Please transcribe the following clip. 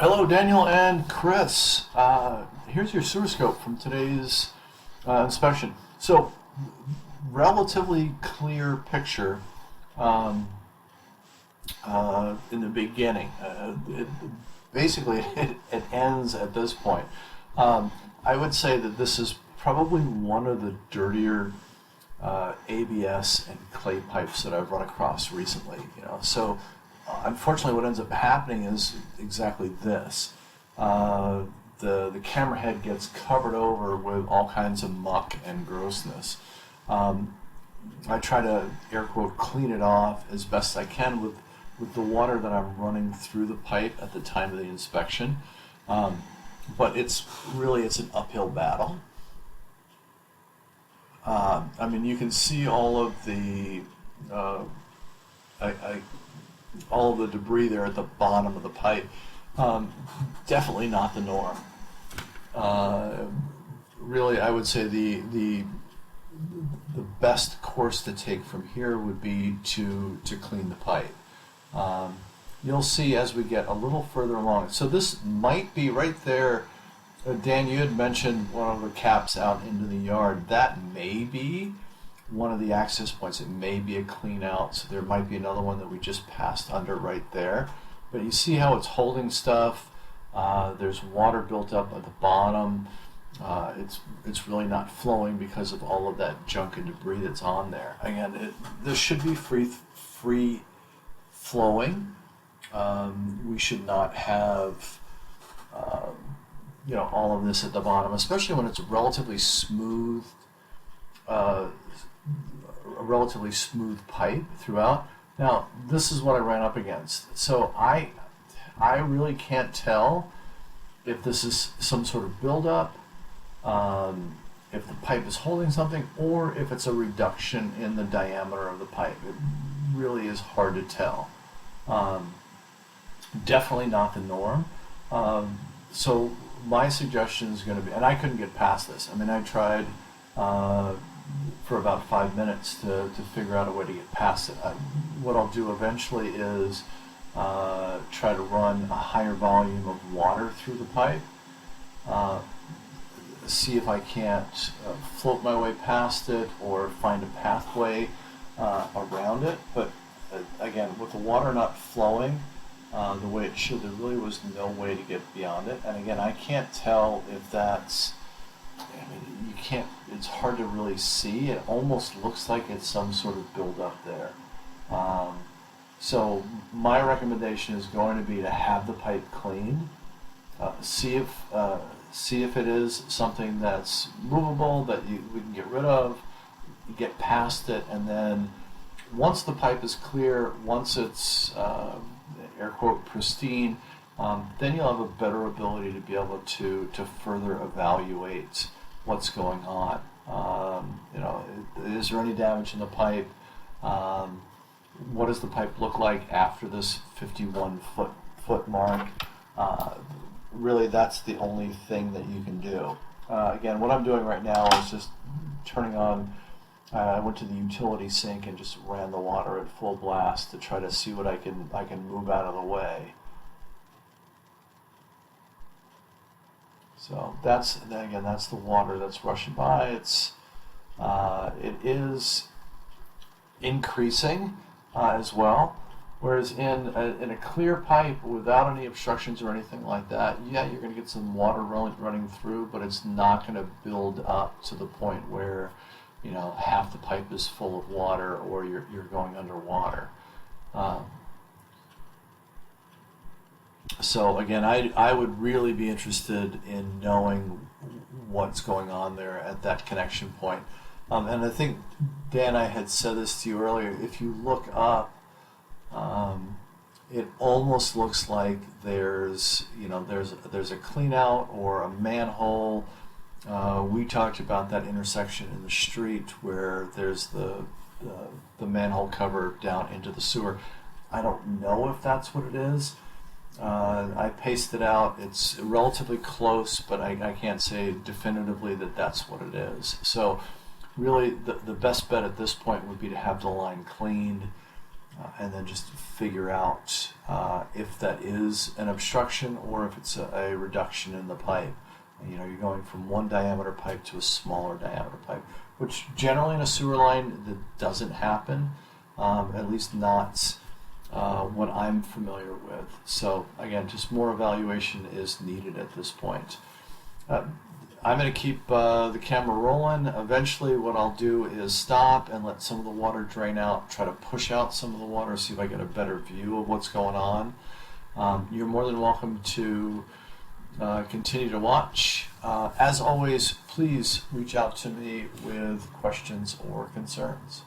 Hello, Daniel and Chris. Here's your sewer scope from today's inspection. So, relatively clear picture um, in the beginning. Basically, it ends at this point. I would say that this is probably one of the dirtier ABS and clay pipes that I've run across recently. So unfortunately, what ends up happening is exactly this. The camera head gets covered over with all kinds of muck and grossness. I try to air quote clean it off as best I can with the water that I'm running through the pipe at the time of the inspection. But it's an uphill battle. I mean, you can see all of the I, all of the debris there at the bottom of the pipe. Definitely not the norm. Really, I would say the best course to take from here would be to clean the pipe. You'll see as we get a little further along. So this might be right there. Dan, you had mentioned one of the caps out into the yard. That may be one of the access points. It may be a clean out. So there might be another one that we just passed under right there. But you see how it's holding stuff. There's water built up at the bottom. It's really not flowing because of all of that junk and debris that's on there. Again, this should be free flowing. We should not have all of this at the bottom, especially when it's a relatively smooth pipe throughout. Now, this is what I ran up against. So I really can't tell if this is some sort of buildup, if the pipe is holding something, or if it's a reduction in the diameter of the pipe. It really is hard to tell. Definitely not the norm. So my suggestion is going to be, and I couldn't get past this. I mean, I tried for about 5 minutes to figure out a way to get past it. What I'll do eventually is try to run a higher volume of water through the pipe, see if I can't float my way past it or find a pathway around it. But again, with the water not flowing the way it should, there really was no way to get beyond it. And again, I can't tell if that's, it's hard to really see. It almost looks like it's some sort of buildup there. So my recommendation is going to be to have the pipe cleaned, see if it is something that's movable that we can get rid of, get past it, and then once the pipe is clear, once it's air quote pristine, then you'll have a better ability to be able to further evaluate what's going on. Is there any damage in the pipe? What does the pipe look like after this 51 foot mark? Really, that's the only thing that you can do. Again, what I'm doing right now is just turning on. I went to the utility sink and just ran the water at full blast to try to see what I can move out of the way. So that's the water that's rushing by. It is increasing as well. Whereas in a clear pipe without any obstructions or anything like that, yeah, you're going to get some water running through, but it's not going to build up to the point where half the pipe is full of water or you're going underwater. So again, I would really be interested in knowing what's going on there at that connection point. And I think, Dan, I had said this to you earlier, if you look up, it almost looks like there's a clean out or a manhole. We talked about that intersection in the street where there's the manhole cover down into the sewer. I don't know if that's what it is. I pasted out. It's relatively close, but I can't say definitively that that's what it is. So really the best bet at this point would be to have the line cleaned, and then just figure out if that is an obstruction or if it's a reduction in the pipe. You know, you're going from one diameter pipe to a smaller diameter pipe, which generally in a sewer line that doesn't happen, at least not what I'm familiar with. So again, just more evaluation is needed at this point. I'm going to keep the camera rolling. Eventually what I'll do is stop and let some of the water drain out, try to push out some of the water, see if I get a better view of what's going on. You're more than welcome to continue to watch. As always, please reach out to me with questions or concerns.